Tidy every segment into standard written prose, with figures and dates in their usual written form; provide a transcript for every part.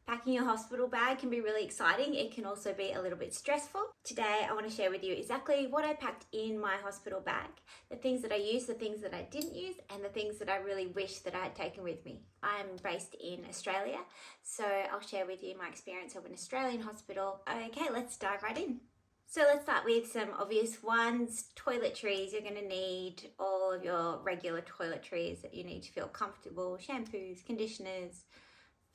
Packing your hospital bag can be really exciting. It can also be a little bit stressful. Today, I want to share with you exactly what I packed in my hospital bag, the things that I used, the things that I didn't use, and the things that I really wish that I had taken with me. I'm based in Australia, so I'll share with you my experience of an Australian hospital. Okay, let's dive right in. So let's start with some obvious ones. Toiletries, you're going to need all of your regular toiletries that you need to feel comfortable, shampoos, conditioners,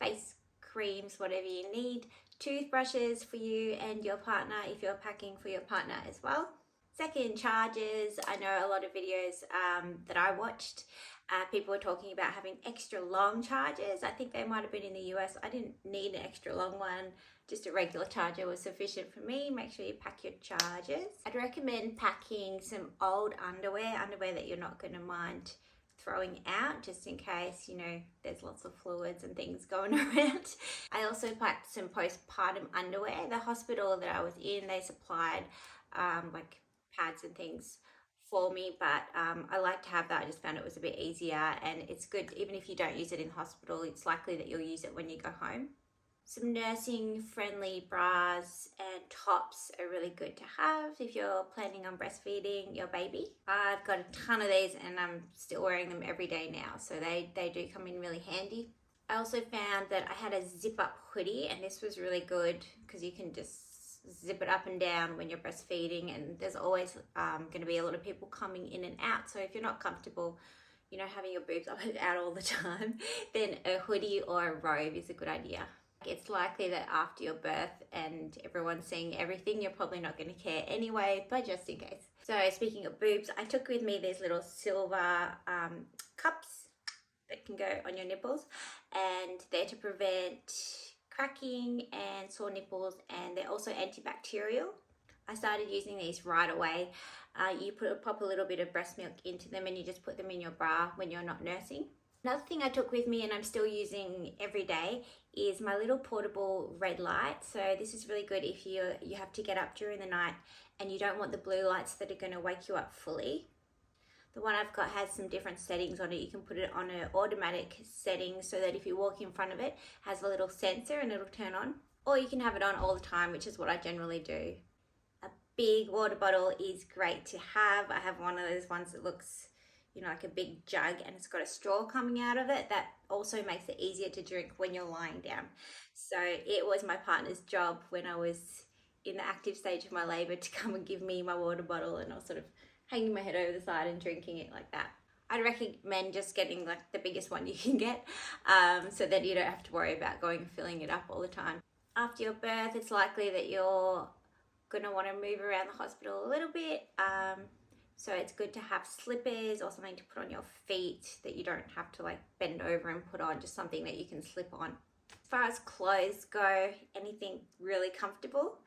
face creams, whatever you need. Toothbrushes for you and your partner if you're packing for your partner as well. Second, chargers. I know a lot of videos that I watched, people were talking about having extra long chargers. I think they might have been in the US. I didn't need an extra long one. Just a regular charger was sufficient for me. Make sure you pack your chargers. I'd recommend packing some old underwear that you're not going to mind throwing out, just in case, you know, there's lots of fluids and things going around. I also packed some postpartum underwear. The hospital that I was in, they supplied like pads and things for me, but I like to have that. I just found it was a bit easier, and it's good even if you don't use it in hospital, it's likely that you'll use it when you go home. Some nursing friendly bras and tops are really good to have if you're planning on breastfeeding your baby. I've got a ton of these and I'm still wearing them every day now, so they do come in really handy. I also found that I had a zip up hoodie, and this was really good because you can just zip it up and down when you're breastfeeding, and there's always going to be a lot of people coming in and out, so if you're not comfortable, you know, having your boobs up and out all the time, then a hoodie or a robe is a good idea. It's likely that after your birth and everyone's seeing everything, you're probably not going to care anyway, but just in case. So speaking of boobs, I took with me these little silver cups that can go on your nipples, and they're to prevent cracking and sore nipples, and they're also antibacterial. I started using these right away. You pop a little bit of breast milk into them and you just put them in your bra when you're not nursing. Another thing I took with me and I'm still using every day is my little portable red light. So this is really good if you have to get up during the night and you don't want the blue lights that are going to wake you up fully. The one I've got has some different settings on it. You can put it on an automatic setting so that if you walk in front of it, it has a little sensor and it'll turn on. Or you can have it on all the time, which is what I generally do. A big water bottle is great to have. I have one of those ones that looks, you know, like a big jug, and it's got a straw coming out of it. That also makes it easier to drink when you're lying down. So it was my partner's job when I was in the active stage of my labor to come and give me my water bottle, and I was sort of hanging my head over the side and drinking it like that. I'd recommend just getting like the biggest one you can get, so that you don't have to worry about going and filling it up all the time. After your birth, it's likely that you're going to want to move around the hospital a little bit. So it's good to have slippers or something to put on your feet that you don't have to like bend over and put on, just something that you can slip on. As far as clothes go, anything really comfortable.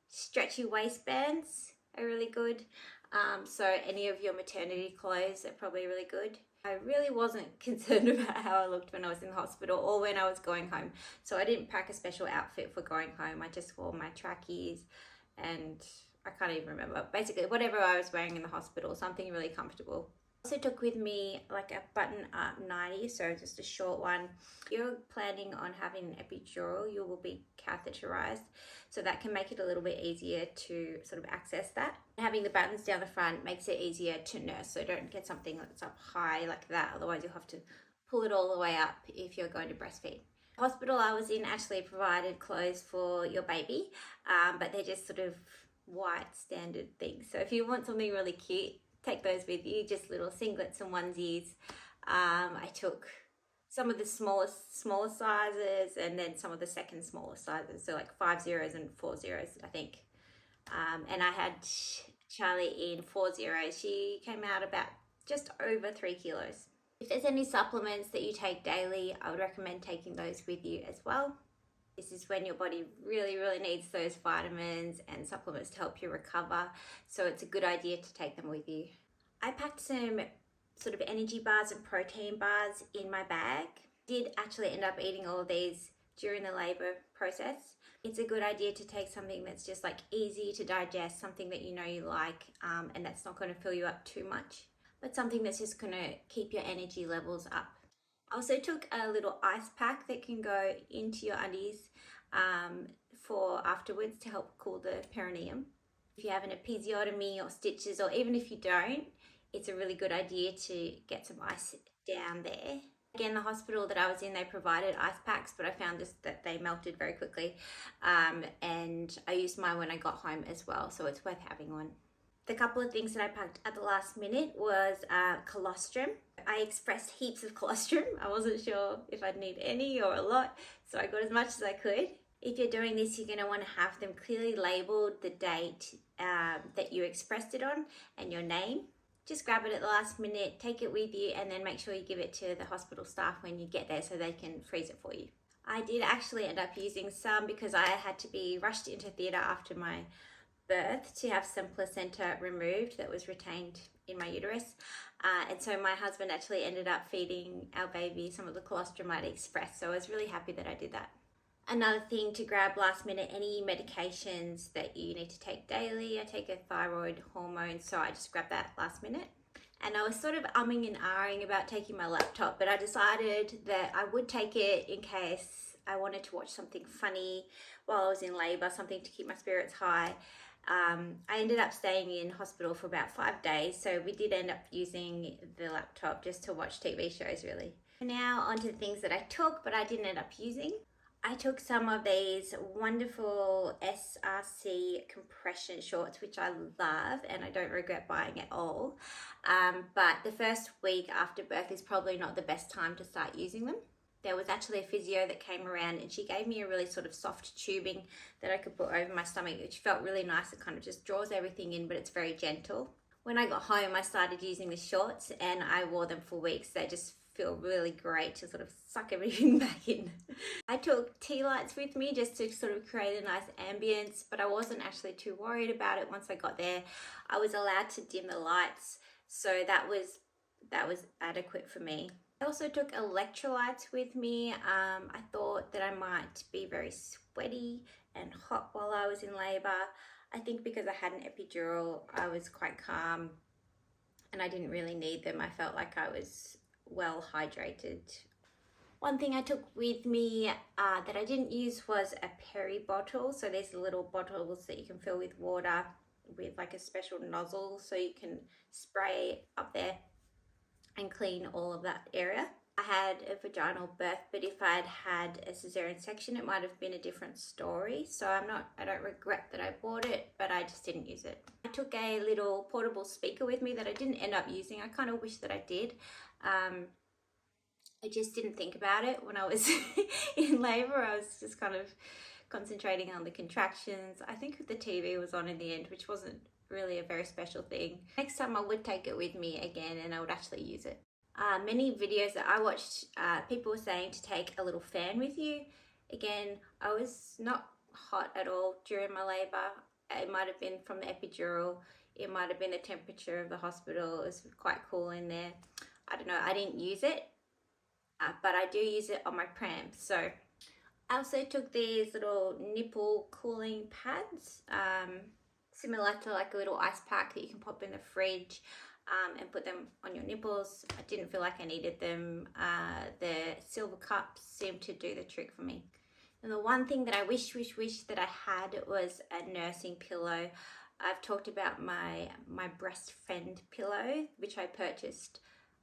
Stretchy waistbands are really good. So any of your maternity clothes are probably really good. I really wasn't concerned about how I looked when I was in the hospital or when I was going home. So I didn't pack a special outfit for going home. I just wore my trackies and I can't even remember. Basically, whatever I was wearing in the hospital, something really comfortable. Also took with me like a button-up nightie, so just a short one. If you're planning on having an epidural, you will be catheterized, so that can make it a little bit easier to sort of access that. Having the buttons down the front makes it easier to nurse, so don't get something that's up high like that, otherwise you'll have to pull it all the way up if you're going to breastfeed. The hospital I was in actually provided clothes for your baby, but they're just sort of white standard things. So if you want something really cute, take those with you, just little singlets and onesies. I took some of the smaller sizes and then some of the second smaller sizes, so like 5/0s and 4/0s, I think. And I had Charlie in 4/0. She came out about just over 3 kilos. If there's any supplements that you take daily, I would recommend taking those with you as well. This is when your body really, really needs those vitamins and supplements to help you recover. So it's a good idea to take them with you. I packed some sort of energy bars and protein bars in my bag. Did actually end up eating all of these during the labor process. It's a good idea to take something that's just like easy to digest, something that you know you like, and that's not going to fill you up too much, but something that's just going to keep your energy levels up. I also took a little ice pack that can go into your undies. for afterwards to help cool the perineum. If you have an episiotomy or stitches, or even if you don't, it's a really good idea to get some ice down there. Again, the hospital that I was in, they provided ice packs, but I found just that they melted very quickly. And I used mine when I got home as well, so it's worth having one. The couple of things that I packed at the last minute was colostrum. I expressed heaps of colostrum. I wasn't sure if I'd need any or a lot, so I got as much as I could. If you're doing this, you're going to want to have them clearly labeled, the date that you expressed it on, and your name. Just grab it at the last minute, take it with you, and then make sure you give it to the hospital staff when you get there so they can freeze it for you. I did actually end up using some because I had to be rushed into theatre after my birth to have some placenta removed that was retained in my uterus. And so my husband actually ended up feeding our baby some of the colostrum I'd expressed. So I was really happy that I did that. Another thing to grab last minute, any medications that you need to take daily. I take a thyroid hormone, so I just grabbed that last minute. And I was sort of umming and ahhing about taking my laptop, but I decided that I would take it in case I wanted to watch something funny while I was in labour, something to keep my spirits high. I ended up staying in hospital for about 5 days, so we did end up using the laptop just to watch TV shows really. Now onto the things that I took but I didn't end up using. I took some of these wonderful SRC compression shorts, which I love and I don't regret buying at all. But the first week after birth is probably not the best time to start using them. There was actually a physio that came around and she gave me a really sort of soft tubing that I could put over my stomach, which felt really nice. It kind of just draws everything in, but it's very gentle. When I got home, I started using the shorts and I wore them for weeks. They just feel really great to sort of suck everything back in. I took tea lights with me just to sort of create a nice ambience, but I wasn't actually too worried about it once I got there. I was allowed to dim the lights, so that was adequate for me. I also took electrolytes with me. I thought that I might be very sweaty and hot while I was in labour. I think because I had an epidural, I was quite calm and I didn't really need them. I felt like I was well hydrated. One thing I took with me that I didn't use was a peri bottle. So there's little bottles that you can fill with water with like a special nozzle so you can spray up there and clean all of that area. I had a vaginal birth, but if I'd had a cesarean section, it might have been a different story. So I don't regret that I bought it, but I just didn't use it. I took a little portable speaker with me that I didn't end up using. I kind of wish that I did. I just didn't think about it when I was in labour. I was just kind of concentrating on the contractions. I think the TV was on in the end, which wasn't really a very special thing. Next time I would take it with me again and I would actually use it. Many videos that I watched, people were saying to take a little fan with you. Again, I was not hot at all during my labour. It might have been from the epidural. It might have been the temperature of the hospital. It was quite cool in there. I don't know, I didn't use it, but I do use it on my pram. So I also took these little nipple cooling pads, similar to like a little ice pack that you can pop in the fridge and put them on your nipples. I didn't feel like I needed them. The silver cups seemed to do the trick for me. And the one thing that I wish that I had was a nursing pillow. I've talked about my breast friend pillow, which I purchased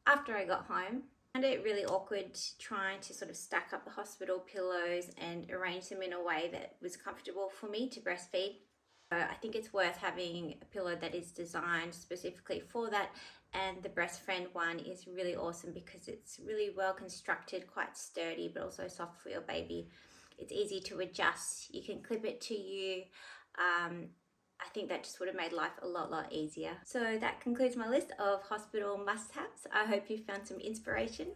after I got home. I found it really awkward trying to sort of stack up the hospital pillows and arrange them in a way that was comfortable for me to breastfeed. So I think it's worth having a pillow that is designed specifically for that, and the breast friend one is really awesome because it's really well constructed, quite sturdy, but also soft for your baby. It's easy to adjust. You can clip it to you. I think that just would have made life a lot easier. So that concludes my list of hospital must-haves. I hope you found some inspiration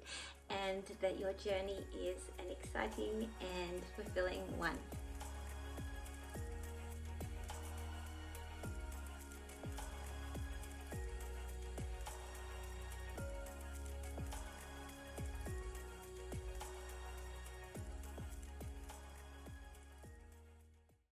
and that your journey is an exciting and fulfilling one.